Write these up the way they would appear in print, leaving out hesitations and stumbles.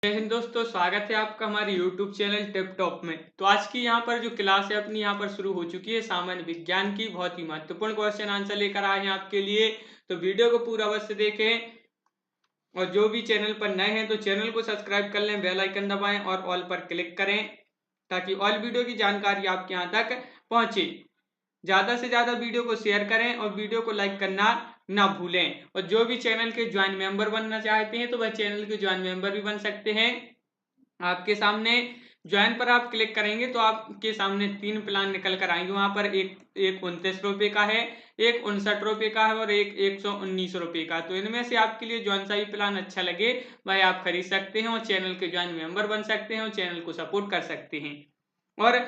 जय हिंद दोस्तों, स्वागत है आपका हमारे YouTube चैनल टिप टॉप में। तो आज की यहाँ पर जो क्लास है अपनी यहाँ पर शुरू हो चुकी है सामान्य विज्ञान की। बहुत ही महत्वपूर्ण क्वेश्चन आंसर लेकर आए हैं आपके लिए, तो वीडियो को पूरा अवश्य देखें। और जो भी चैनल पर नए हैं तो चैनल को सब्सक्राइब कर लें, बेल आइकन दबाएं और ऑल पर क्लिक करें ताकि ऑल वीडियो की जानकारी आपके यहाँ तक पहुंचे। ज़्यादा से ज़्यादा वीडियो को शेयर करें और वीडियो को लाइक करना ना भूलें। और जो भी चैनल के ज्वाइन मेंबर बनना चाहते हैं तो वह चैनल के ज्वाइन मेंबर भी बन सकते हैं। आपके सामने ज्वाइन पर आप क्लिक करेंगे तो आपके सामने 3 प्लान निकल कर आएंगे। वहां पर एक 29 रुपये का है, एक 59 रुपये का है और एक 119 रुपये का। तो इनमें से आपके लिए जौन सा भी प्लान अच्छा लगे वह आप खरीद सकते हैं और चैनल के ज्वाइन मेंबर बन सकते हैं और चैनल को सपोर्ट कर सकते हैं। और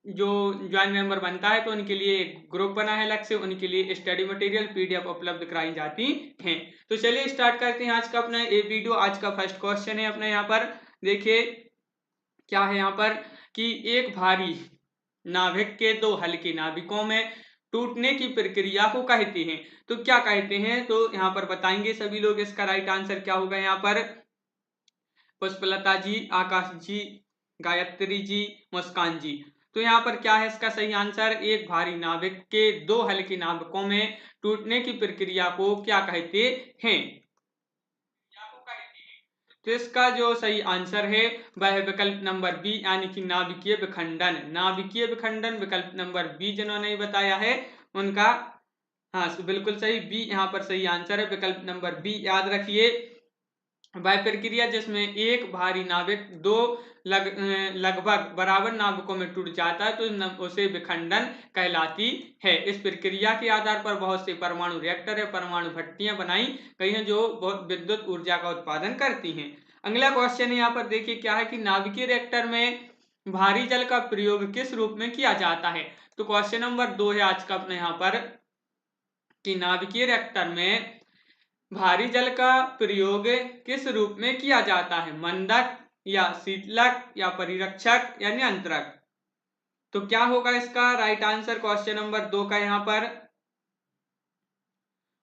जो ज्वाइन मेंबर बनता है तो उनके लिए एक ग्रुप बना है अलग से, उनके लिए स्टडी मटेरियल PDF उपलब्ध कराई जाती हैं। तो चलिए स्टार्ट करते हैं आज का अपना ये वीडियो। आज का फर्स्ट क्वेश्चन है अपने यहाँ पर, देखिए क्या है यहाँ पर कि एक भारी नाभिक के दो हल्के नाभिकों में टूटने की प्रक्रिया को कहते हैं। तो क्या कहते हैं तो यहाँ पर बताएंगे सभी लोग। इसका राइट आंसर क्या होगा यहाँ पर? पुष्पलता जी, आकाश जी, गायत्री जी, मुस्कान जी। तो यहाँ पर क्या है इसका सही आंसर? एक भारी नाभिक के दो हल्के नाभिकों में टूटने की प्रक्रिया को क्या कहते हैं? तो इसका जो सही आंसर है वह है विकल्प नंबर बी, यानी कि नाभिकीय विखंडन। नाभिकीय विखंडन विकल्प नंबर बी जिन्होंने बताया है उनका, हाँ बिल्कुल सही, बी यहाँ पर सही आंसर है। विकल्प नंबर बी याद रखिए। वह प्रक्रिया जिसमें एक भारी नाभिक दो लगभग बराबर नाभिकों में टूट जाता है तो उसे विखंडन कहलाती है। इस प्रक्रिया के आधार पर बहुत से परमाणु रिएक्टर या परमाणु भट्टियां बनाई गई हैं जो बहुत विद्युत ऊर्जा का उत्पादन करती हैं। अगला क्वेश्चन यहाँ पर देखिए क्या है कि नाभिकीय रिएक्टर में भारी जल का प्रयोग किस रूप में किया जाता है। तो क्वेश्चन नंबर 2 है आज का अपने यहाँ पर कि नाभिकीय रिएक्टर में भारी जल का प्रयोग किस रूप में किया जाता है? मंदक या शीतलक या परिरक्षक या नियंत्रक। तो क्या होगा इसका राइट आंसर क्वेश्चन नंबर 2 का यहाँ पर?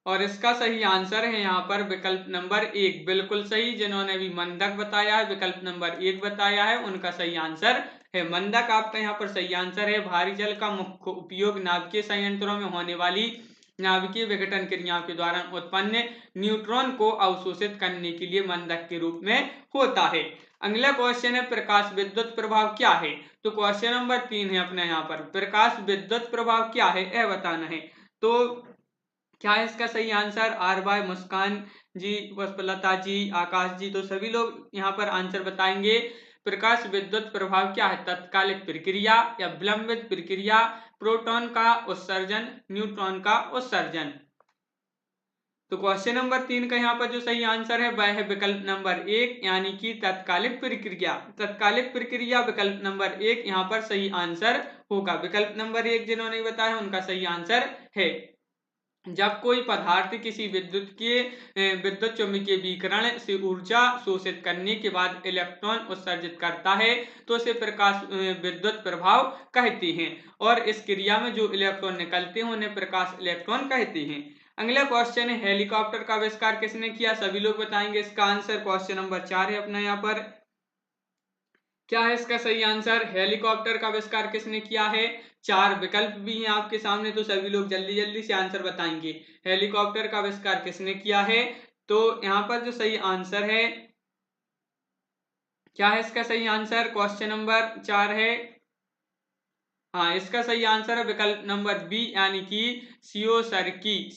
और इसका सही आंसर है यहाँ पर विकल्प नंबर 1, बिल्कुल सही। जिन्होंने भी मंदक बताया है, विकल्प नंबर 1 बताया है, उनका सही आंसर है मंदक। आपका यहाँ पर सही आंसर है। भारी जल का मुख्य उपयोग नाभिकीय संयंत्रों में होने वाली नाभिकीय विघटन क्रियाओं के द्वारा उत्पन्न न्यूट्रॉन को अवशोषित करने के लिए मंदक के रूप में होता है। अगला क्वेश्चन है प्रकाश विद्युत प्रभाव क्या है। तो क्वेश्चन नंबर 3 है अपने यहाँ पर, प्रकाश विद्युत प्रभाव क्या है यह बताना है। तो क्या है इसका सही आंसर? आर बाय मुस्कान जी, पुष्पलता जी, आकाश जी, तो सभी लोग यहाँ पर आंसर बताएंगे। प्रकाश विद्युत प्रभाव क्या है? तत्कालिक प्रक्रिया या विलंबित प्रक्रिया, प्रोटॉन का उत्सर्जन, न्यूट्रॉन का उत्सर्जन। तो क्वेश्चन नंबर 3 का यहाँ पर जो सही आंसर है वह है विकल्प नंबर 1, यानी कि तत्कालिक प्रक्रिया। तत्कालिक प्रक्रिया विकल्प नंबर 1 यहाँ पर सही आंसर होगा। विकल्प नंबर 1 जिन्होंने बताया उनका सही आंसर है। जब कोई पदार्थ किसी विद्युत चुम्बकीय विकिरण से ऊर्जा शोषित करने के बाद इलेक्ट्रॉन उत्सर्जित करता है तो उसे प्रकाश विद्युत प्रभाव कहते हैं। और इस क्रिया में जो इलेक्ट्रॉन निकलते हैं उन्हें प्रकाश इलेक्ट्रॉन कहते हैं। अगला क्वेश्चन है हेलीकॉप्टर का आविष्कार किसने किया? सभी लोग बताएंगे इसका आंसर। क्वेश्चन नंबर 4 है अपना यहाँ पर, क्या है इसका सही आंसर? हेलीकॉप्टर का आविष्कार किसने किया है? 4 विकल्प भी हैं आपके सामने, तो सभी लोग जल्दी जल्दी से आंसर बताएंगे। हेलीकॉप्टर का आविष्कार किसने किया है? तो यहाँ पर जो सही आंसर है, क्या है इसका सही आंसर? क्वेश्चन नंबर 4 है, हाँ इसका सही आंसर है विकल्प नंबर बी, यानी कि सिकोसर्की।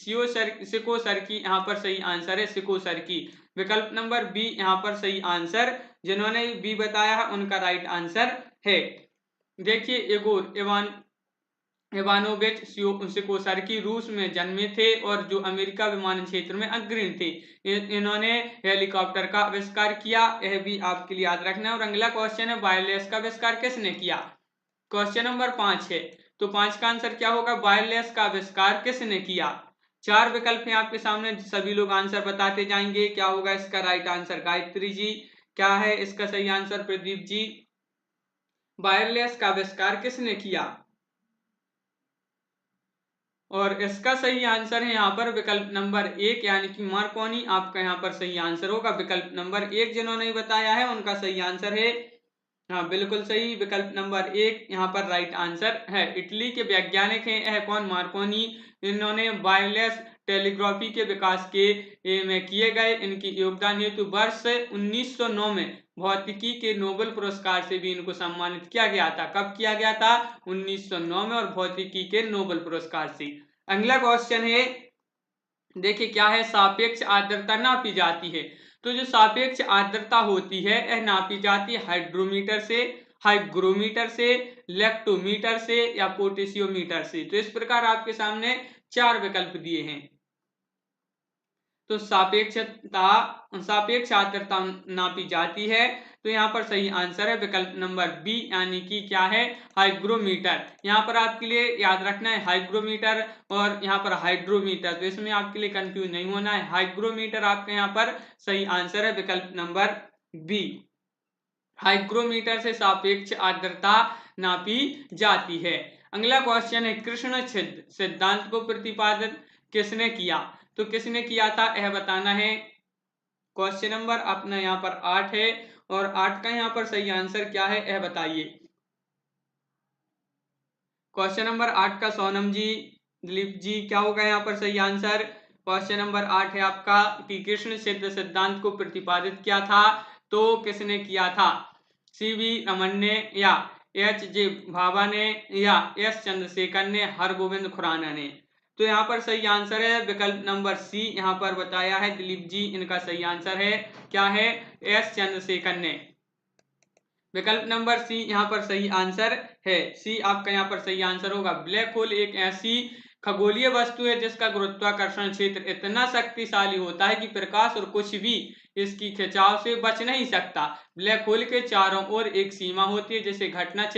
सिकोसर्की यहाँ पर सही आंसर है, सिकोसर्की। विकल्प नंबर बी यहाँ पर सही आंसर। जिन्होंने बी बताया है उनका राइट आंसर है। देखिए इगोर इवानोविच सिकोसर्की रूस में जन्मे थे और जो अमेरिका विमान क्षेत्र में अग्रणी थे। इन्होंने हेलीकॉप्टर का आविष्कार किया, यह भी आपके लिए याद रखना है। और अगला क्वेश्चन है वायरलेस का आविष्कार किसने किया? क्वेश्चन नंबर 5 है, तो 5 का आंसर क्या होगा? वायरलेस का आविष्कार किसने किया? 4 विकल्प हैं आपके सामने, सभी लोग आंसर बताते जाएंगे। क्या होगा इसका राइट आंसर? गायत्री जी। क्या है इसका सही आंसर? प्रदीप जी। वायरलेस का आविष्कार किसने किया? और इसका सही आंसर है यहाँ पर विकल्प नंबर 1 यानी कि मार्कोनी आपका यहाँ पर सही आंसर होगा। विकल्प नंबर 1 जिन्होंने बताया है उनका सही आंसर है, हाँ बिल्कुल सही, विकल्प नंबर 1 यहाँ पर राइट आंसर है। इटली के वैज्ञानिक हैं यह कौन? मार्कोनी। इन्होंने वायरलेस टेलीग्राफी के विकास के में किए गए इनकी योगदान हेतु वर्ष 1909 में भौतिकी के नोबेल पुरस्कार से भी इनको सम्मानित किया गया था। कब किया गया था? 1909 में, और भौतिकी के नोबेल पुरस्कार से। अगला क्वेश्चन है, देखिए क्या है, सापेक्ष आर्द्रता नापी जाती है। तो जो सापेक्ष आर्द्रता होती है यह नापी जाती है हाइड्रोमीटर से, हाइग्रोमीटर से, लेक्टोमीटर से या पोटेशियोमीटर से। तो इस प्रकार आपके सामने 4 विकल्प दिए हैं। तो सापेक्ष आर्द्रता नापी जाती है, तो यहाँ पर सही आंसर है विकल्प नंबर बी यानी कि क्या है, हाइग्रोमीटर। यहाँ पर आपके लिए याद रखना है हाइग्रोमीटर और यहाँ पर हाइड्रोमीटर, तो इसमें आपके लिए कंफ्यूज नहीं होना है। हाइग्रोमीटर आपका यहाँ पर सही आंसर है विकल्प नंबर बी। हाइग्रोमीटर से सापेक्ष आर्द्रता नापी जाती है। अगला क्वेश्चन है, कृष्ण छिद्र सिद्धांत को प्रतिपादित किसने किया? तो किसने किया था यह बताना है। क्वेश्चन नंबर अपना यहाँ पर 8 है और 8 का यहाँ पर सही आंसर क्या है यह बताइए। क्वेश्चन नंबर 8 का सोनम जी, दिलीप जी, क्या होगा यहाँ पर सही आंसर? क्वेश्चन नंबर 8 है आपका कि कृष्ण छिद्र सिद्धांत को प्रतिपादित किया था, तो किसने किया था? सीवी रमन ने या एच.जे. भाभा ने या एस चंद्रशेखर ने, हरगोविंद खुराना ने। तो यहाँ पर सही आंसर है विकल्प नंबर सी यहाँ पर बताया है दिलीप जी, इनका सही आंसर है क्या है, एस चंद्रशेखर ने। विकल्प नंबर सी यहाँ पर सही आंसर है, सी आपका यहाँ पर सही आंसर होगा। ब्लैक होल एक ऐसी खगोलीय वस्तु है जिसका गुरुत्वाकर्षण क्षेत्र इतना शक्तिशाली होता है कि प्रकाश और कुछ भी इसकी खिंचाव से बच नहीं सकता। ब्लैक होल के चारों ओर एक सीमा होती है जिसे घटना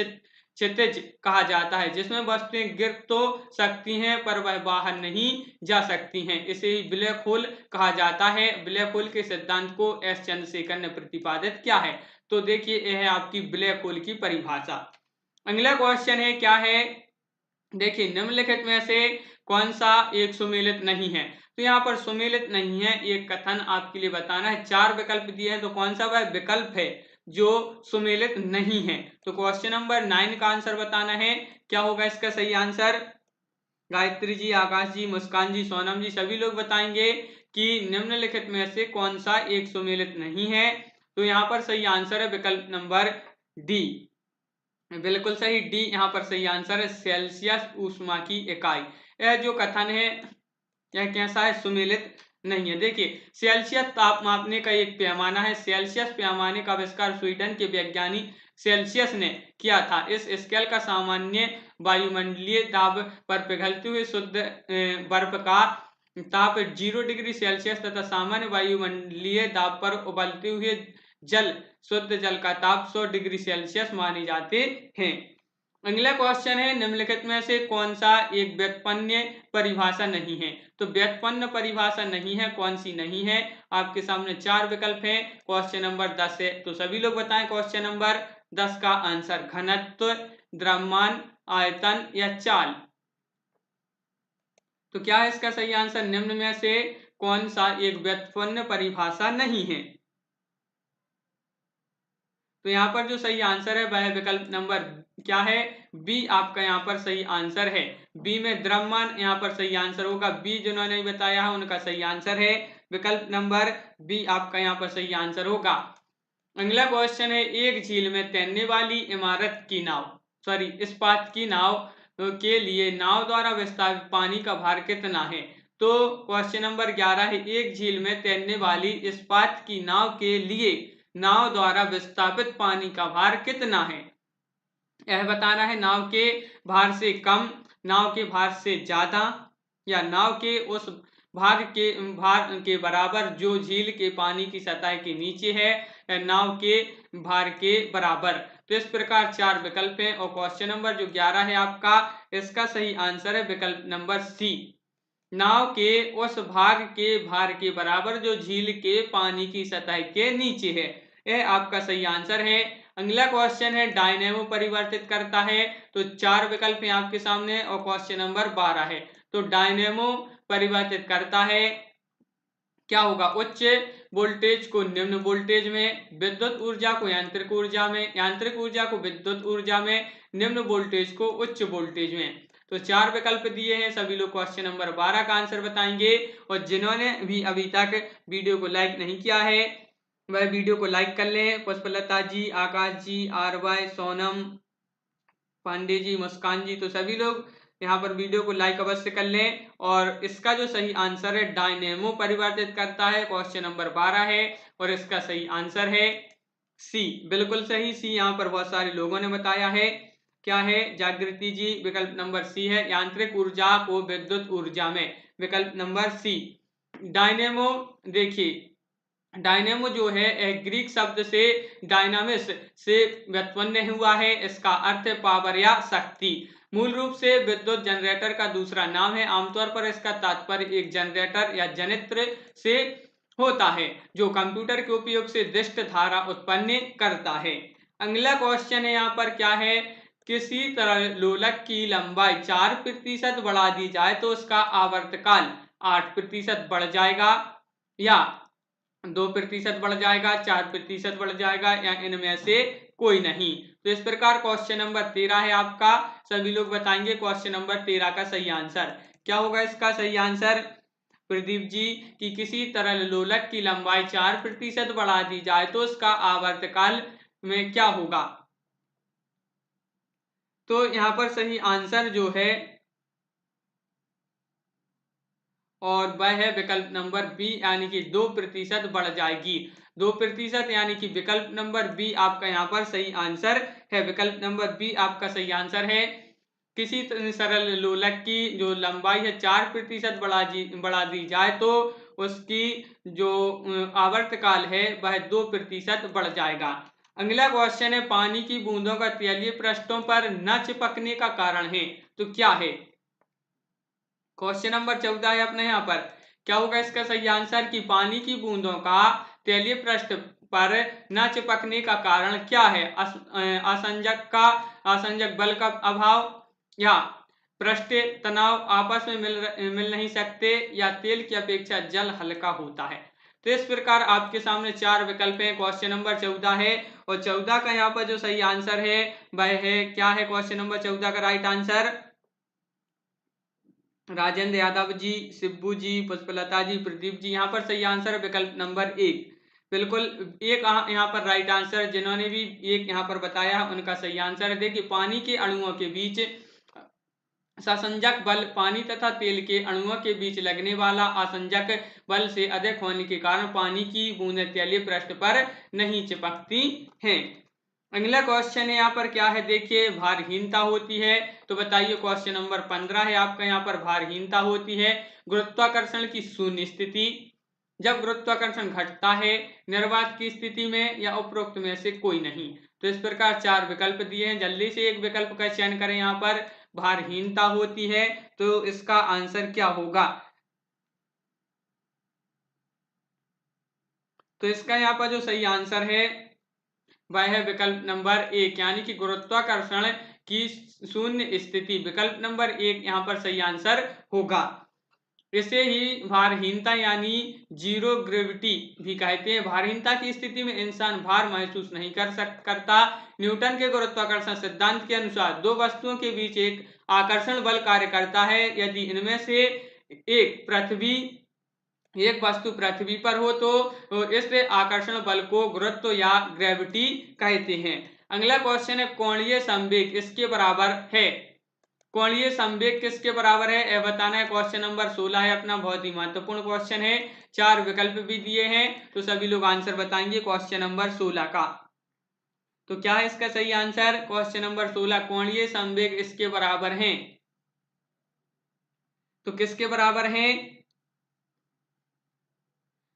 क्षितिज कहा जाता है, जिसमें वस्तुएं गिर तो सकती हैं पर वह बाहर नहीं जा सकती हैं, इसे ही ब्लैक होल कहा जाता है। ब्लैक होल के सिद्धांत को एस चंद्रशेखर ने प्रतिपादित किया है। तो देखिए यह है आपकी ब्लैक होल की परिभाषा। अगला क्वेश्चन है क्या है, देखिए निम्नलिखित में से कौन सा एक सुमेलित नहीं है? तो यहाँ पर सुमेलित नहीं है एक कथन आपके लिए बताना है। 4 विकल्प दिए हैं, तो कौन सा वह विकल्प है जो सुमेलित नहीं है? तो क्वेश्चन नंबर 9 का आंसर बताना है, क्या होगा इसका सही आंसर? गायत्री जी, आकाश जी, मुस्कान जी, सोनम जी, सभी लोग बताएंगे कि निम्नलिखित में से कौन सा एक सुमेलित नहीं है। तो यहाँ पर सही आंसर है विकल्प नंबर डी, बिल्कुल सही, डी यहाँ पर सही आंसर है, सेल्सियस ऊष्मा की इकाई। यह जो कथन है यह कैसा है, सुमेलित नहीं है। देखिए सेल्सियस ताप मापने का एक पैमाना है। सेल्सियस पैमाने का आविष्कार स्वीडन के वैज्ञानिक सेल्सियस ने किया था। इस स्केल का सामान्य वायुमंडलीय दाब पर पिघलते हुए शुद्ध बर्फ का ताप 0 डिग्री सेल्सियस तथा सामान्य वायुमंडलीय दाब पर उबलते हुए शुद्ध जल का ताप 100 डिग्री सेल्सियस माने जाते हैं। अगला क्वेश्चन है, निम्नलिखित में से कौन सा एक व्युत्पन्न परिभाषा नहीं है? तो व्युत्पन्न परिभाषा नहीं है, कौन सी नहीं है? आपके सामने 4 विकल्प हैं। क्वेश्चन नंबर 10 है, तो सभी लोग बताएं क्वेश्चन नंबर 10 का आंसर। घनत्व, द्रव्यमान, आयतन या चाल? तो क्या है इसका सही आंसर? निम्न में से कौन सा एक व्युत्पन्न परिभाषा नहीं है? तो यहाँ पर जो सही आंसर है वह विकल्प नंबर क्या है, बी आपका यहाँ पर सही आंसर है। बी में द्रव्यमान यहाँ पर सही आंसर होगा। बी जिन्होंने बताया है उनका सही आंसर है विकल्प नंबर बी आपका यहाँ पर सही आंसर होगा। अगला क्वेश्चन है, एक झील में तैरने वाली इमारत की नाव इस्पात की नाव के लिए नाव द्वारा विस्थापित पानी का भार कितना है? तो क्वेश्चन नंबर 11 है, एक झील में तैरने वाली इस्पात की नाव के लिए नाव द्वारा विस्थापित पानी का भार कितना है? यह बताना है। नाव के भार से कम, नाव के भार से ज्यादा या नाव के उस भार के बराबर जो झील के पानी की सतह के नीचे है, या नाव के भार के बराबर। तो इस प्रकार 4 विकल्प हैं और क्वेश्चन नंबर जो 11 है आपका, इसका सही आंसर है विकल्प नंबर सी, नाव के उस भाग के भार के बराबर जो झील के पानी की सतह के नीचे है। यह आपका सही आंसर है। अगला क्वेश्चन है, डायनेमो परिवर्तित करता है। तो 4 विकल्प हैं आपके सामने और क्वेश्चन नंबर 12 है। तो डायनेमो परिवर्तित करता है, क्या होगा, उच्च वोल्टेज को निम्न वोल्टेज में, विद्युत ऊर्जा को यांत्रिक ऊर्जा में, यांत्रिक ऊर्जा को विद्युत ऊर्जा में, निम्न वोल्टेज को उच्च वोल्टेज में। तो 4 विकल्प दिए हैं। सभी लोग क्वेश्चन नंबर 12 का आंसर बताएंगे। और जिन्होंने भी अभी तक वीडियो को लाइक नहीं किया है वह वीडियो को लाइक कर लें। पुष्पलता जी, आकाश जी, RY, सोनम, पांडे जी, मुस्कान जी, तो सभी लोग यहाँ पर वीडियो को लाइक अवश्य कर लें। और इसका जो सही आंसर है डायनेमो परिवर्तित करता है, क्वेश्चन नंबर 12 है और इसका सही आंसर है सी, बिल्कुल सही सी। यहाँ पर बहुत सारे लोगों ने बताया है। क्या है, जागृति जी, विकल्प नंबर सी है, यांत्रिक ऊर्जा को विद्युत ऊर्जा में, विकल्प नंबर सी। डायनेमो, देखिए डायनेमो जो है एक ग्रीक शब्द से डायनामिस से व्युत्पन्न हुआ है। इसका अर्थ है पावर या शक्ति। मूल रूप से विद्युत जनरेटर का दूसरा नाम है। आमतौर पर इसका तात्पर्य एक जनरेटर या जनित्र से होता है जो कंप्यूटर के उपयोग से दृष्ट धारा उत्पन्न करता है। अगला क्वेश्चन है यहाँ पर क्या है, किसी तरह लोलक की लंबाई 4% बढ़ा दी जाए तो उसका आवर्तकाल 8% बढ़ जाएगा या 2% बढ़ जाएगा, 4% बढ़ जाएगा या इनमें से कोई नहीं। तो इस प्रकार क्वेश्चन नंबर 13 है आपका। सभी लोग बताएंगे क्वेश्चन नंबर 13 का सही आंसर क्या होगा। इसका सही आंसर प्रदीप जी कि किसी तरल लोलक की लंबाई 4% बढ़ा दी जाए तो उसका आवर्तकाल में क्या होगा। तो यहाँ पर सही आंसर जो है और वह है विकल्प नंबर बी, यानी कि 2% बढ़ जाएगी। 2% यानी कि विकल्प नंबर बी आपका यहाँ पर सही आंसर है। विकल्प नंबर बी आपका सही आंसर है। किसी सरल लोलक की जो लंबाई है 4% बढ़ा दी जाए तो उसकी जो आवर्तकाल है वह 2% बढ़ जाएगा। अगला क्वेश्चन है, पानी की बूंदों का तैलीय पृष्ठों पर न चिपकने का कारण है, तो क्या है। क्वेश्चन नंबर 14 है अपने यहाँ पर। क्या होगा इसका सही आंसर कि पानी की बूंदों का तैलीय पृष्ठ पर न चिपकने का कारण क्या है। आसंजक बल का अभाव या पृष्ठीय तनाव, आपस में मिल नहीं सकते या तेल की अपेक्षा जल हल्का होता है। तो इस प्रकार आपके सामने 4 विकल्प हैं। क्वेश्चन नंबर 14 है और 14 का यहाँ पर जो सही आंसर है वह है क्या है। क्वेश्चन नंबर 14 का राइट आंसर राजेंद्र यादव जी, शिब्बू जी, पुष्पलता जी, प्रदीप जी, यहाँ पर सही आंसर विकल्प नंबर 1, बिल्कुल एक यहाँ पर राइट आंसर। जिन्होंने भी एक यहाँ पर बताया उनका सही आंसर है। देखिए पानी के अणुओं के बीच आसंजक बल पानी तथा तेल के अणुओं के बीच लगने वाला आसंजक बल से अधिक होने के कारण पानी की बूंदें तैलीय पृष्ठ पर नहीं चिपकती हैं। अगला क्वेश्चन है यहाँ पर क्या है, देखिए भारहीनता होती है। तो बताइए क्वेश्चन नंबर 15 है आपका। यहाँ पर भारहीनता होती है गुरुत्वाकर्षण की शून्य स्थिति, जब गुरुत्वाकर्षण घटता है, निर्वात की स्थिति में या उपरोक्त में से कोई नहीं। तो इस प्रकार 4 विकल्प दिए हैं। जल्दी से एक विकल्प का चयन करें। यहाँ पर भारहीनता होती है तो इसका आंसर क्या होगा। तो इसका यहाँ पर जो सही आंसर है वह है विकल्प नंबर 1, यानी कि गुरुत्वाकर्षण की शून्य स्थिति। विकल्प नंबर 1 यहाँ पर सही आंसर होगा। इसे ही भारहीनता यानी जीरो ग्रेविटी भी कहते हैं। भारहीनता की स्थिति में इंसान भार महसूस नहीं करता। न्यूटन के गुरुत्वाकर्षण सिद्धांत के अनुसार दो वस्तुओं के बीच एक आकर्षण बल कार्य करता है। यदि इनमें से एक वस्तु पृथ्वी पर हो तो इस आकर्षण बल को गुरुत्व या ग्रेविटी कहते हैं। अगला क्वेश्चन है, कोणीय संवेग इसके बराबर है। कोणीय संवेग किसके बराबर है यह बताना है। क्वेश्चन नंबर 16 है अपना, बहुत ही महत्वपूर्ण क्वेश्चन है। 4 विकल्प भी दिए हैं तो सभी लोग आंसर बताएंगे क्वेश्चन नंबर 16 का। तो क्या है इसका सही आंसर। क्वेश्चन नंबर 16 कोणीय संवेग इसके बराबर है। तो किसके बराबर है।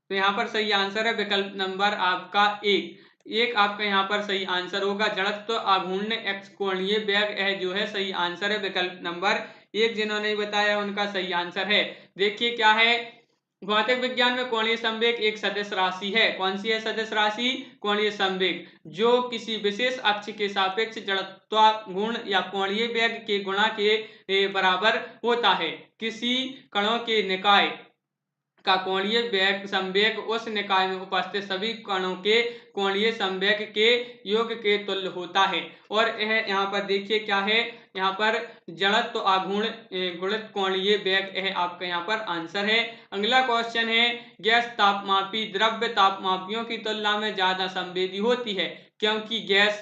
तो यहाँ पर सही आंसर है विकल्प नंबर आपका 1 आपका यहाँ पर सही आंसर होगा। जड़त्व आघूर्ण एक्स कोणीय वेग है जो है सही आंसर है विकल्प नंबर 1। जिन्होंने बताया उनका सही आंसर है। देखिए क्या है, भौतिक विज्ञान में कोणीय संवेग एक सदिश राशि है। कौन सी है सदिश राशि? कोणीय संवेग, जो किसी विशेष अक्ष के सापेक्ष जड़त्व गुण या कोणीय वेग के गुणा के बराबर होता है। किसी कणों के निकाय का कोणीय वेग संवेग उस निकाय में उपस्थित सभी कणों के कोणीय संवेग के योग के तुल्य होता है। और यह यहाँ पर देखिए क्या है, यहाँ पर जड़त्व आघूर्ण गुणित कोणीय वेग, यह आपका यहाँ पर आंसर है। अगला क्वेश्चन है, गैस तापमापी द्रव्य तापमापियों की तुलना में ज्यादा संवेदी होती है, क्योंकि गैस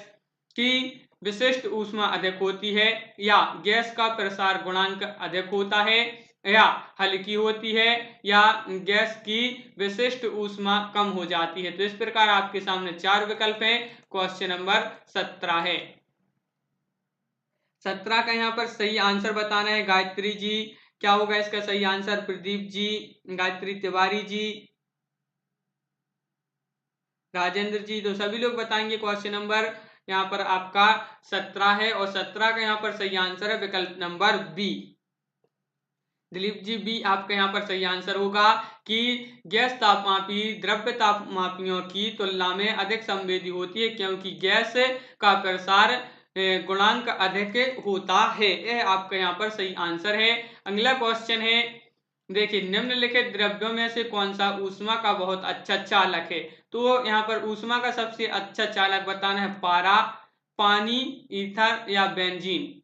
की विशिष्ट ऊष्मा अधिक होती है, या गैस का प्रसार गुणांक अधिक होता है, या हल्की होती है, या गैस की विशिष्ट ऊष्मा कम हो जाती है। तो इस प्रकार आपके सामने 4 विकल्प हैं। क्वेश्चन नंबर 17 है। 17 का यहाँ पर सही आंसर बताना है। गायत्री जी, क्या होगा इसका सही आंसर? प्रदीप जी, गायत्री तिवारी जी, राजेंद्र जी, तो सभी लोग बताएंगे। क्वेश्चन नंबर यहाँ पर आपका 17 है और 17 का यहाँ पर सही आंसर है विकल्प number B. Dilip ji, B आपका यहाँ पर सही आंसर होगा कि गैस तापमापी द्रव्य तापमापियों की तुलना में अधिक संवेदी होती है, क्योंकि गैस का प्रसार गुणांक अधिक होता है। यह आपका यहाँ पर सही आंसर है। अगला क्वेश्चन है, देखिए, निम्नलिखित द्रव्यों में से कौन सा ऊष्मा का बहुत अच्छा चालक है? तो यहाँ पर ऊष्मा का सबसे अच्छा चालक बताना है पारा, पानी, ईथर या बेंजीन।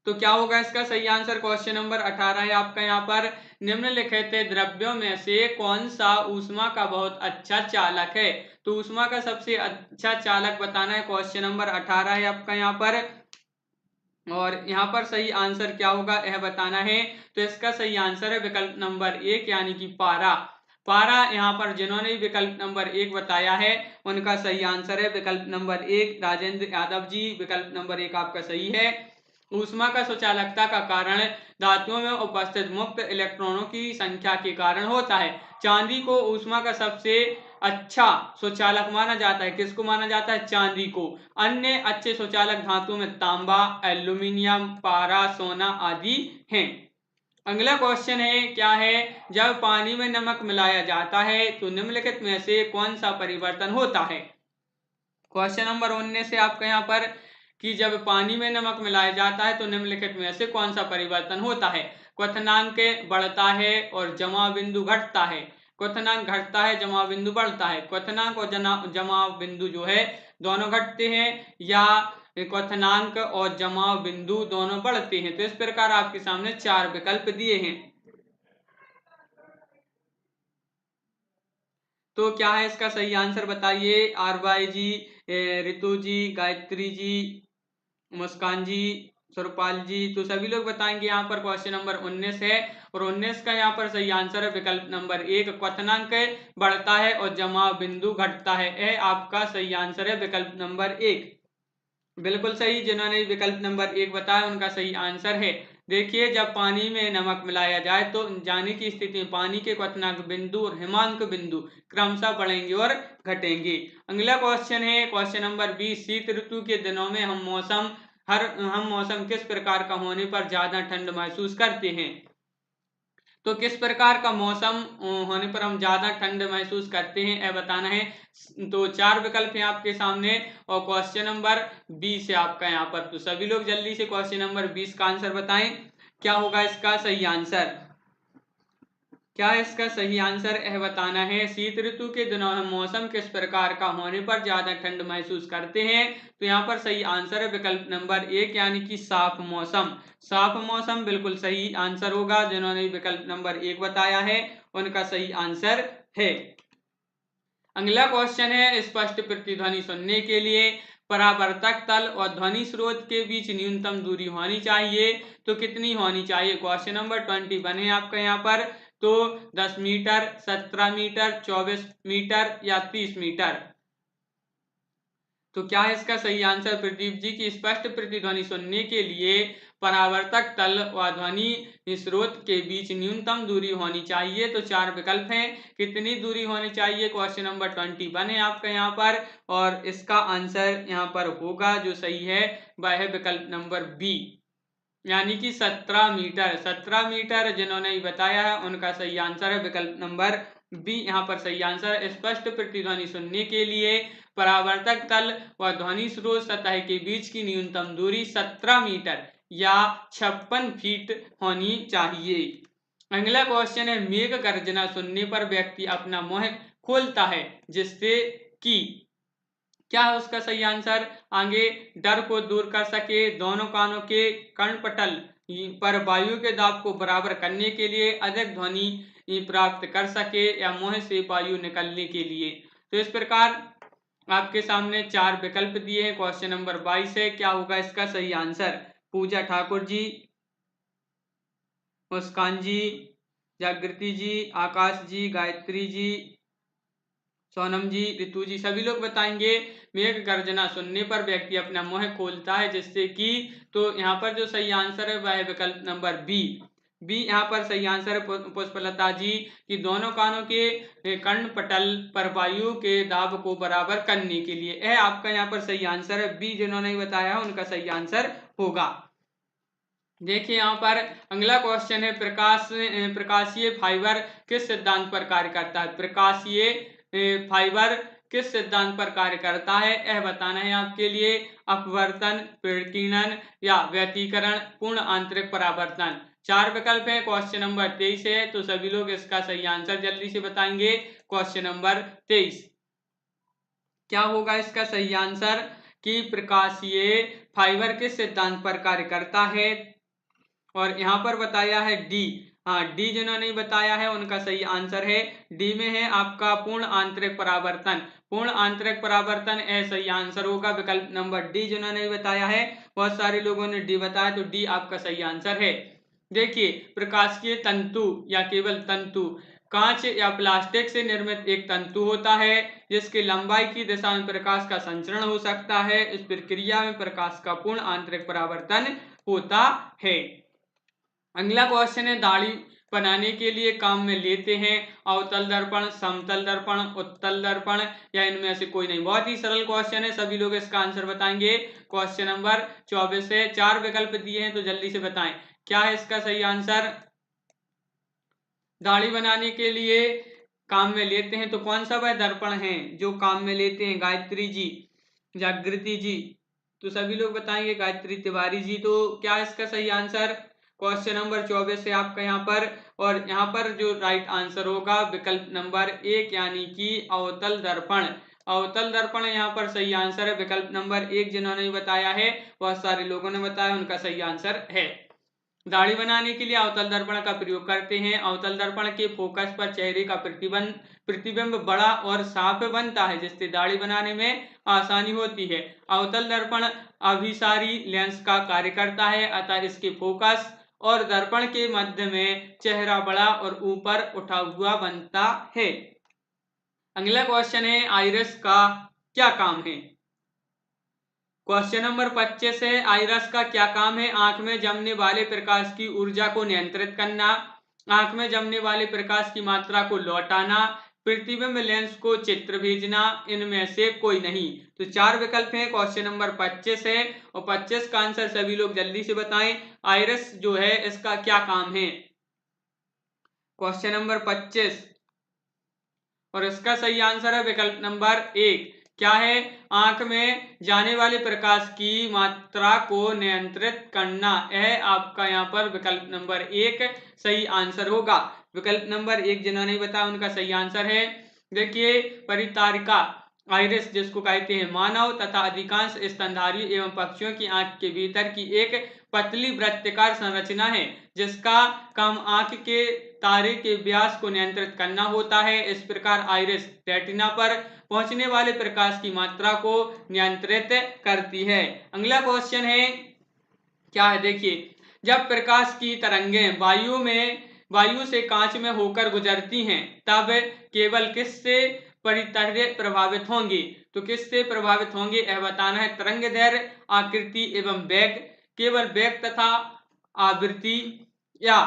तो क्या होगा इसका सही आंसर? क्वेश्चन नंबर 18 है आपका यहाँ पर, निम्नलिखित द्रव्यों में से कौन सा ऊष्मा का बहुत अच्छा चालक है? तो ऊष्मा का सबसे अच्छा चालक बताना है। क्वेश्चन नंबर 18 है आपका यहाँ पर, और यहाँ पर सही आंसर क्या होगा यह बताना है। तो इसका सही आंसर है विकल्प नंबर 1, यानी कि पारा। पारा यहाँ पर जिन्होंने विकल्प नंबर 1 बताया है उनका सही आंसर है विकल्प नंबर 1। राजेंद्र यादव जी, विकल्प नंबर 1 आपका सही है। ऊष्मा का सुचालकता का कारण धातुओं में उपस्थित मुक्त इलेक्ट्रॉनों की संख्या के कारण होता है। चांदी को ऊष्मा का सबसे अच्छा सुचालक माना जाता है। किसको माना जाता है? चांदी को। अन्य अच्छे सुचालक धातुओं में तांबा, एल्यूमिनियम, पारा, सोना आदि हैं। अगला क्वेश्चन है, क्या है, जब पानी में नमक मिलाया जाता है तो निम्नलिखित में से कौन सा परिवर्तन होता है? क्वेश्चन नंबर 19 से आपका यहाँ पर कि जब पानी में नमक मिलाया जाता है तो निम्नलिखित में से कौन सा परिवर्तन होता है? क्वथनांक बढ़ता है और जमाव बिंदु घटता है। क्वथनांक घटता है, जमाव बिंदु बढ़ता है। क्वथनांक और जमाव बिंदु जो है दोनों घटते हैं, या क्वथनांक और जमाव बिंदु दोनों बढ़ते हैं। तो इस प्रकार आपके सामने 4 विकल्प दिए हैं। तो क्या है इसका सही आंसर बताइए? आरवाई जी, रितु जी, गायत्री जी, मुस्कान जी, सुरपाल जी, तो सभी लोग बताएंगे। यहाँ पर क्वेश्चन नंबर 19 है और 19 का यहाँ पर सही आंसर है विकल्प नंबर 1, क्वथनांक बढ़ता है और जमाव बिंदु घटता है। यह आपका सही आंसर है विकल्प नंबर 1। बिल्कुल सही, जिन्होंने विकल्प नंबर 1 बताया उनका सही आंसर है। देखिए, जब पानी में नमक मिलाया जाए तो जाने की स्थिति में पानी के क्वथनांक बिंदु और हिमांक बिंदु क्रमशः बढ़ेंगे और घटेंगे। अगला क्वेश्चन है क्वेश्चन नंबर 20, शीत ऋतु के दिनों में हम मौसम किस प्रकार का होने पर ज्यादा ठंड महसूस करते हैं? तो किस प्रकार का मौसम होने पर हम ज्यादा ठंड महसूस करते हैं, यह बताना है। तो 4 विकल्प हैं आपके सामने और क्वेश्चन नंबर 20 है आपका यहाँ पर। तो सभी लोग जल्दी से क्वेश्चन नंबर 20 का आंसर बताएं। क्या होगा इसका सही आंसर? क्या इसका सही आंसर यह बताना है। शीत ऋतु के दिनों में मौसम किस प्रकार का होने पर ज्यादा ठंड महसूस करते हैं? तो यहाँ पर सही आंसर है विकल्प नंबर 1, यानी कि साफ मौसम। साफ मौसम बिल्कुल सही आंसर होगा। जिन्होंने विकल्प नंबर 1 बताया है उनका सही आंसर है। अगला क्वेश्चन है, स्पष्ट प्रतिध्वनि सुनने के लिए परावर्तक तल और ध्वनि स्रोत के बीच न्यूनतम दूरी होनी चाहिए, तो कितनी होनी चाहिए? क्वेश्चन नंबर 21 है आपका यहाँ पर। तो 10 मीटर, 17 मीटर, 24 मीटर या 30 मीटर। तो क्या है इसका सही आंसर प्रदीप जी? की स्पष्ट प्रतिध्वनि सुनने के लिए परावर्तक तल व ध्वनि स्रोत के बीच न्यूनतम दूरी होनी चाहिए। तो 4 विकल्प हैं, कितनी दूरी होनी चाहिए? क्वेश्चन नंबर 21 है आपका यहाँ पर, और इसका आंसर यहाँ पर होगा जो सही है वह है विकल्प नंबर बी। यानी कि 17 मीटर। 17 मीटर जिन्होंने भी बताया है उनका सही आंसर है विकल्प नंबर बी, यहाँ पर सही आंसर है। स्पष्ट प्रतिध्वनि सुनने के लिए परावर्तक तल व ध्वनि स्रोत सतह के बीच की न्यूनतम दूरी 17 मीटर या 56 फीट होनी चाहिए। अगला क्वेश्चन है, मेघ गर्जना सुनने पर व्यक्ति अपना मुंह खोलता है जिससे कि क्या है उसका सही आंसर? आगे डर को दूर कर सके, दोनों कानों के कर्णपटल पर वायु के दाब को बराबर करने के लिए, अधिक ध्वनि प्राप्त कर सके या मुंह से वायु निकलने के लिए। तो इस प्रकार आपके सामने 4 विकल्प दिए हैं। क्वेश्चन नंबर 22 है, क्या होगा इसका सही आंसर? पूजा ठाकुर जी, मुस्कान जी, जागृति जी, आकाश जी, गायत्री जी, सोनम जी, ऋतु जी, सभी लोग बताएंगे। मेघ गर्जना सुनने पर व्यक्ति अपना मुंह खोलता है जिससे कि, तो यहाँ पर जो सही आंसर है वह है विकल्प नंबर बी। यहाँ पर सही आंसर है पुष्पलता जी कि दोनों कानों के कर्णपटल पर वायु के दाब को बराबर करने के लिए। यह आपका यहाँ पर सही आंसर है। बी जिन्होंने बताया है उनका सही आंसर होगा। देखिए यहाँ पर अगला क्वेश्चन है, प्रकाशीय फाइबर किस सिद्धांत पर कार्य करता है? प्रकाशीय फाइबर किस सिद्धांत पर कार्य करता है, यह बताना है आपके लिए। अपवर्तन, प्रकीर्णन या व्यतिकरण, पूर्ण आंतरिक परावर्तन। 4 विकल्प है। क्वेश्चन नंबर 23 है, तो सभी लोग इसका सही आंसर जल्दी से बताएंगे। क्वेश्चन नंबर 23 क्या होगा इसका सही आंसर? कि प्रकाशीय फाइबर किस सिद्धांत पर कार्य करता है, और यहाँ पर बताया है डी। हाँ, डी जिन्होंने बताया है उनका सही आंसर है। डी में है आपका पूर्ण आंतरिक परावर्तन। पूर्ण आंतरिक परावर्तन सही आंसर होगा। विकल्प नंबर डी जिन्होंने बताया है, बहुत सारे लोगों ने डी बताया, तो डी आपका सही आंसर है। देखिए, प्रकाशीय तंतु या केवल तंतु कांच या प्लास्टिक से निर्मित एक तंतु होता है जिसकी लंबाई की दिशा में प्रकाश का संचरण हो सकता है। इस प्रक्रिया में प्रकाश का पूर्ण आंतरिक परावर्तन होता है। अगला क्वेश्चन है, दाढ़ी बनाने के लिए काम में लेते हैं अवतल दर्पण, समतल दर्पण, उत्तल दर्पण या इनमें से कोई नहीं। बहुत ही सरल क्वेश्चन है, सभी लोग इसका आंसर बताएंगे। क्वेश्चन नंबर 24 है, 4 विकल्प दिए हैं, तो जल्दी से बताएं क्या है इसका सही आंसर। दाढ़ी बनाने के लिए काम में लेते हैं तो कौन सा वह दर्पण है जो काम में लेते हैं? गायत्री जी, जागृति जी, तो सभी लोग बताएंगे। गायत्री तिवारी जी, तो क्या इसका सही आंसर? क्वेश्चन नंबर 24 है आपका यहाँ पर, और यहाँ पर जो राइट आंसर होगा विकल्प नंबर 1 यानी कि अवतल दर्पण। अवतल दर्पण यहाँ पर सही आंसर है। विकल्प नंबर 1 जिन्होंने बताया है, बहुत सारे लोगों ने बताया, उनका सही आंसर है। दाढ़ी बनाने के लिए अवतल दर्पण का प्रयोग करते हैं। अवतल दर्पण के फोकस पर चेहरे का प्रतिबिंब बड़ा और साफ बनता है जिससे दाढ़ी बनाने में आसानी होती है। अवतल दर्पण अभिसारी लेंस का कार्य करता है, अतः इसके फोकस और दर्पण के मध्य में चेहरा बड़ा और ऊपर उठा हुआ बनता है। अगला क्वेश्चन है, आइरिस का क्या काम है? क्वेश्चन नंबर 25 है, आइरिस का क्या काम है? आंख में जमने वाले प्रकाश की ऊर्जा को नियंत्रित करना, आंख में जमने वाले प्रकाश की मात्रा को लौटाना, प्रतिबिंब लेंस को चित्र भेजना, इनमें से कोई नहीं। तो 4 विकल्प हैं। क्वेश्चन नंबर 25 है और 25 का आंसर सभी लोग जल्दी से बताएं। आइरिस जो है इसका क्या काम है? क्वेश्चन नंबर 25 और इसका सही आंसर है विकल्प नंबर 1। क्या है? आंख में जाने वाले प्रकाश की मात्रा को नियंत्रित करना। यह आपका यहाँ पर विकल्प नंबर 1 सही आंसर होगा। विकल्प नंबर 1 जिन्होंने बताया उनका सही आंसर है। देखिए, परितारिका आइरिस जिसको कहते हैं मानव तथा अधिकांश स्तनधारी एवं पक्षियों की आंख के भीतर की एक पतली वृत्ताकार संरचना है जिसका काम आंख के तारे के व्यास को नियंत्रित करना होता है। इस प्रकार आइरिस रेटिना पर पहुंचने वाले प्रकाश की मात्रा को नियंत्रित करती है। अगला क्वेश्चन है, क्या है? देखिए, जब प्रकाश की तरंगें वायु से कांच में होकर गुजरती हैं तब केवल किससे परितंत्र प्रभावित होंगी? तो किससे प्रभावित होंगे यह बताना है। तरंगदैर्घ्य, आकृति एवं वेग, केवल वेग तथा आवृत्ति, या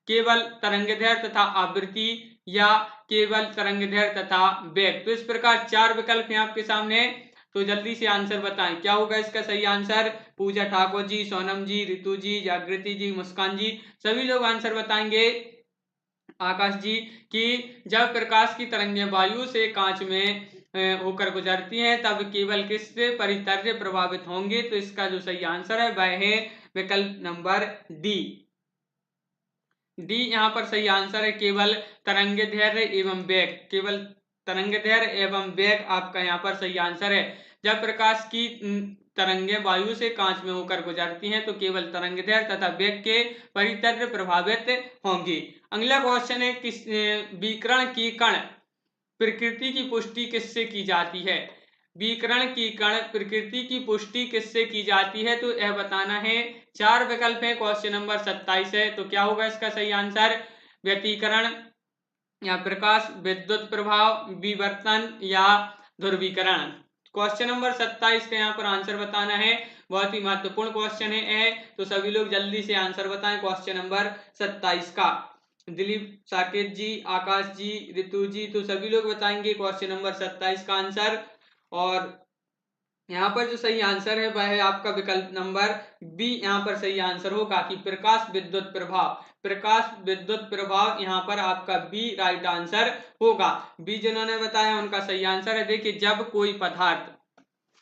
केवल तरंगदैर्घ्य तथा आवृत्ति, या केवल तरंगदैर्घ्य तथा वेग। तो इस प्रकार 4 विकल्प हैं आपके सामने। तो जल्दी से आंसर बताएं, क्या होगा इसका सही आंसर? पूजा ठाकुर जी, सोनम जी, रितु जी, जागृति जी, मुस्कान जी, सभी लोग आंसर बताएंगे। आकाश जी कि जब प्रकाश की तरंगें वायु से कांच में होकर गुजरती हैं तब केवल किससे परितर्य प्रभावित होंगे? तो इसका जो सही आंसर है वह है विकल्प नंबर डी। डी यहाँ पर सही आंसर है, केवल तरंगदैर्घ्य एवं वेग। केवल तरंगदैर्घ्य एवं वेग आपका यहाँ पर सही आंसर है। जब प्रकाश की तरंगें वायु से कांच में होकर गुजरती हैं तो केवल तरंगदैर्घ्य तथा वेग के परितर्य प्रभावित होंगे। अगला क्वेश्चन है, किस विकिरण की कण प्रकृति की पुष्टि किससे की जाती है? विकिरण की कण प्रकृति की पुष्टि किससे की जाती है? तो यह बताना है। 4 विकल्प है, क्वेश्चन नंबर 27 है। तो क्या होगा इसका सही आंसर? व्यतिकरण या प्रकाश, विद्युत प्रभाव, विवर्तन या ध्रुवीकरण। क्वेश्चन नंबर 27 का यहाँ पर आंसर बताना है। बहुत ही महत्वपूर्ण क्वेश्चन है, तो सभी लोग जल्दी से आंसर बताएं क्वेश्चन नंबर 27 का। दिलीप, साकेत जी, आकाश जी, रितु जी, तो सभी लोग बताएंगे क्वेश्चन नंबर 27 का आंसर। और यहाँ पर जो सही आंसर है वह है आपका विकल्प नंबर बी। यहाँ पर सही आंसर होगा कि प्रकाश विद्युत प्रभाव। प्रकाश विद्युत प्रभाव यहाँ पर आपका बी राइट आंसर होगा। बी जिन्होंने बताया उनका सही आंसर है। देखिए, जब कोई पदार्थ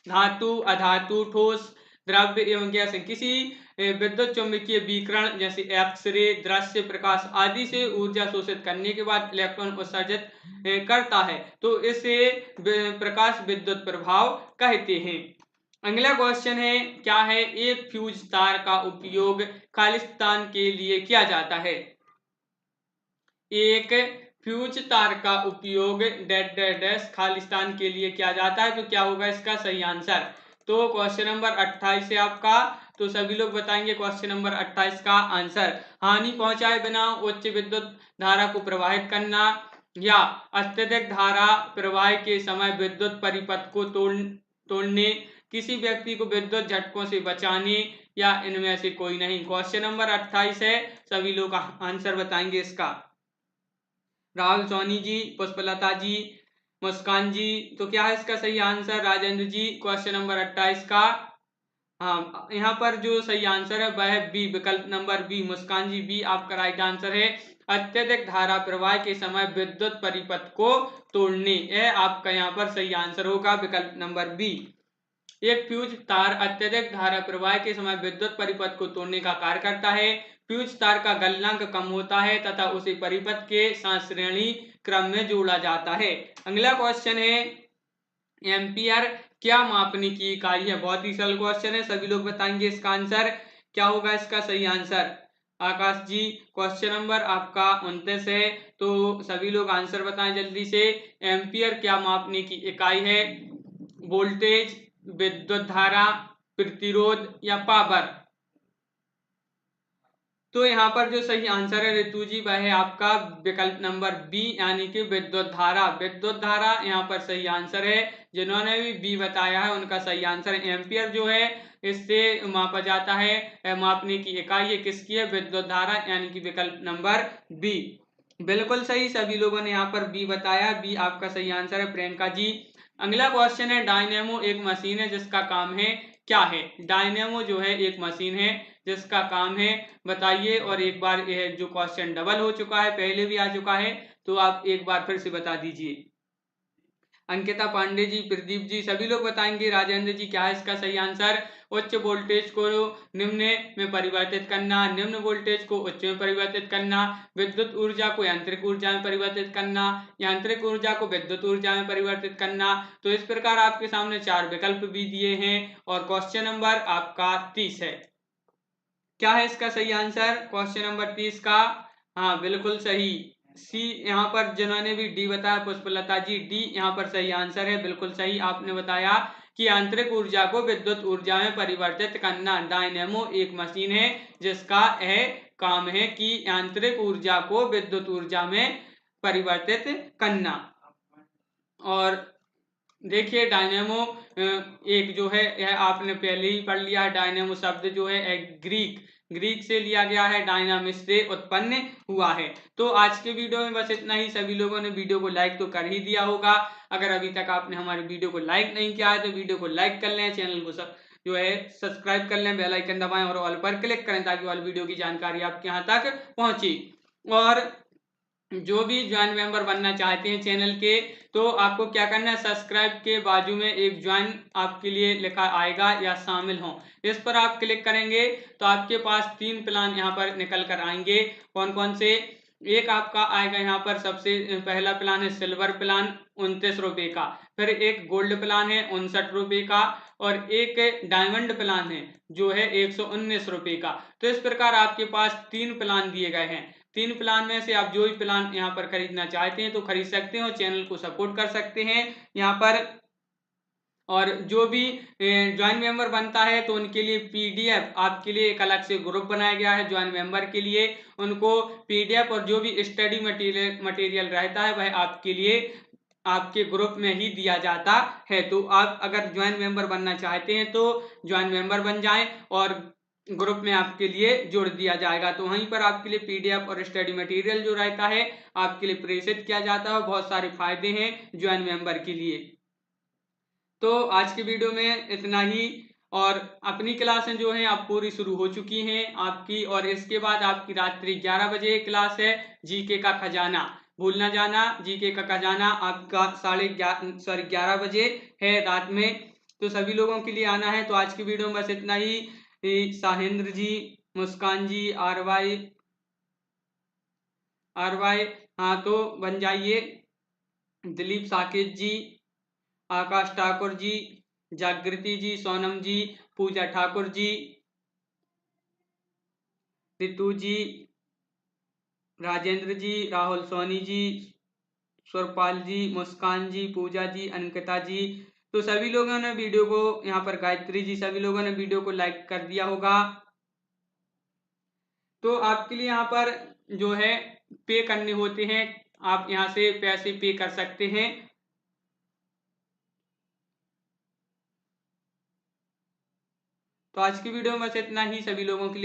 धातु, अधातु, ठोस, द्रव्य एवं गैस किसी विद्युत चुंबकीय विकिरण जैसे एक्सरे, दृश्य प्रकाश आदि से ऊर्जा शोषित करने के बाद इलेक्ट्रॉन उत्सर्जित करता है तो इसे प्रकाश विद्युत प्रभाव कहते हैं। अगला क्वेश्चन है, क्या है? एक फ्यूज तार का उपयोग खालिस्तान के लिए किया जाता है। एक फ्यूज तार का उपयोग डैश खालिस्तान के लिए किया जाता है। तो क्या होगा इसका सही आंसर? तो क्वेश्चन नंबर 28 है आपका। तो सभी लोग बताएंगे क्वेश्चन नंबर 28 का आंसर। हानि पहुंचाए बिना उच्च विद्युत धारा को प्रवाहित करना या अत्यधिक धारा प्रवाह के समय विद्युत परिपथ को तोड़ने, किसी व्यक्ति को विद्युत झटकों से बचाने, या इनमें से कोई नहीं। क्वेश्चन नंबर 28 है, सभी लोग आंसर बताएंगे इसका। राहुल सोनी जी, पुष्पलता जी, मुस्कान जी, तो क्या है इसका सही आंसर? राजेंद्र जी, क्वेश्चन नंबर 28 का हाँ, यहाँ पर जो सही आंसर है वह है बी, विकल्प नंबर बी। मुस्कान जी, बी आपका राइट आंसर है। अत्यधिक धारा प्रवाह के समय विद्युत परिपथ को तोड़ने, यह आपका यहाँ पर सही आंसर होगा, विकल्प नंबर बी। एक फ्यूज तार अत्यधिक धारा प्रवाह के समय विद्युत परिपथ को तोड़ने का कार्य करता है। फ्यूज तार का गलनांक कम होता है तथा उसे परिपथ के साथ श्रेणी क्रम में जोड़ा जाता है। अगला क्वेश्चन है, एम्पियर क्या मापने की इकाई है? बहुत ही सरल क्वेश्चन है, सभी लोग बताएंगे इसका आंसर। क्या होगा इसका सही आंसर? आकाश जी, क्वेश्चन नंबर आपका 29 है, तो सभी लोग आंसर बताएं जल्दी से। एम्पियर क्या मापने की इकाई है? वोल्टेज, विद्युत धारा, प्रतिरोध या पावर? तो यहाँ पर जो सही आंसर है रितु जी वह है आपका विकल्प नंबर बी, यानी कि विद्युत धारा। विद्युत धारा यहाँ पर सही आंसर है। जिन्होंने भी बी बताया है उनका सही आंसर है। एम्पियर जो है इससे मापा जाता है, मापने की इकाई है किसकी है? विद्युत धारा, यानी कि विकल्प नंबर बी। बिल्कुल सही, सभी लोगों ने यहाँ पर बी बताया। बी आपका सही आंसर है, प्रियंका जी। अगला क्वेश्चन है, डायनेमो एक मशीन है जिसका काम है, क्या है? डायनेमो जो है एक मशीन है जिसका काम है, बताइए। और एक बार यह जो क्वेश्चन डबल हो चुका है, पहले भी आ चुका है, तो आप एक बार फिर से बता दीजिए। अंकिता पांडे जी, प्रदीप जी, सभी लोग बताएंगे। राजेंद्र जी, क्या है इसका सही आंसर? उच्च वोल्टेज को निम्न में परिवर्तित करना, निम्न वोल्टेज को उच्च में परिवर्तित करना, विद्युत ऊर्जा को यांत्रिक ऊर्जा में परिवर्तित करना, यांत्रिक ऊर्जा को विद्युत ऊर्जा में परिवर्तित करना। तो इस प्रकार आपके सामने 4 विकल्प भी दिए हैं और क्वेश्चन नंबर आपका 30 है। क्या है इसका सही आंसर क्वेश्चन नंबर 30 का? हाँ, बिल्कुल सही, सी। यहाँ पर जिन्होंने भी डी बताया, पुष्पलता जी, डी यहाँ पर सही आंसर है। बिल्कुल सही आपने बताया कि आंतरिक ऊर्जा को विद्युत ऊर्जा में परिवर्तित करना। डायनेमो एक मशीन है जिसका यह काम है कि आंतरिक ऊर्जा को विद्युत ऊर्जा में परिवर्तित करना। और देखिए, डायनेमो एक जो है यह आपने पहले ही पढ़ लिया। डायनेमो शब्द जो है ग्रीक ग्रीक से लिया गया है, डायनामिस से उत्पन्न हुआ है। तो आज के वीडियो में बस इतना ही। सभी लोगों ने वीडियो को लाइक तो कर ही दिया होगा। अगर अभी तक आपने हमारी वीडियो को लाइक नहीं किया है तो वीडियो को लाइक कर लें, चैनल को जो है सब्सक्राइब कर लें, बेल आइकन दबाएं और ऑल पर क्लिक करें ताकि ऑल वीडियो की जानकारी आपके यहाँ तक पहुंचे। और जो भी ज्वाइन मेंबर बनना चाहते हैं चैनल के, तो आपको क्या करना है, सब्सक्राइब के बाजू में एक ज्वाइन आपके लिए लिखा आएगा या शामिल हो, इस पर आप क्लिक करेंगे तो आपके पास 3 प्लान यहाँ पर निकल कर आएंगे। कौन कौन से? एक आपका आएगा यहाँ पर, सबसे पहला प्लान है सिल्वर प्लान 29 रुपए का, फिर एक गोल्ड प्लान है 59 रुपए का, और एक डायमंड प्लान है जो है 119 रुपए का। तो इस प्रकार आपके पास 3 प्लान दिए गए हैं। 3 प्लान में से आप जो भी प्लान यहाँ पर खरीदना चाहते हैं तो खरीद सकते हैं और चैनल को सपोर्ट कर सकते हैं यहाँ पर। और जो भी ज्वाइन मेंबर बनता है तो उनके लिए पीडीएफ, आपके लिए एक अलग से ग्रुप बनाया गया है ज्वाइन मेंबर के लिए। उनको पीडीएफ और जो भी स्टडी मटेरियल रहता है वह आपके लिए आपके ग्रुप में ही दिया जाता है। तो आप अगर ज्वाइन मेंबर बनना चाहते हैं तो ज्वाइन मेंबर बन जाएं और ग्रुप में आपके लिए जोड़ दिया जाएगा। तो वहीं पर आपके लिए पीडीएफ और स्टडी मटेरियल जो रहता है आपके लिए प्रेषित किया जाता है। बहुत सारे फायदे हैं ज्वाइन मेंबर के लिए। तो आज की वीडियो में इतना ही। और अपनी क्लासें जो हैं अब पूरी शुरू हो चुकी हैं आपकी, और इसके बाद आपकी रात्रि 11 बजे क्लास है जीके का खजाना। भूल ना जाना, जीके का खजाना आपका 11:30 बजे है रात में। तो सभी लोगों के लिए आना है। तो आज की वीडियो में बस इतना ही। साहेंद्र जी, मुस्कान जी, आर वाई, हाँ तो बन जाइए। दिलीप साकेत जी, आकाश ठाकुर जी, जागृति जी, सोनम जी, पूजा ठाकुर जी, रितु जी, राजेंद्र जी, राहुल सोनी जी, सुरपाल जी, मुस्कान जी, पूजा जी, अंकिता जी। तो सभी लोगों ने वीडियो को यहाँ पर, गायत्री जी, सभी लोगों ने वीडियो को लाइक कर दिया होगा। तो आपके लिए यहाँ पर जो है पे करने होते हैं, आप यहाँ से पैसे पे कर सकते हैं। तो आज की वीडियो में बस इतना ही। सभी लोगों के लिए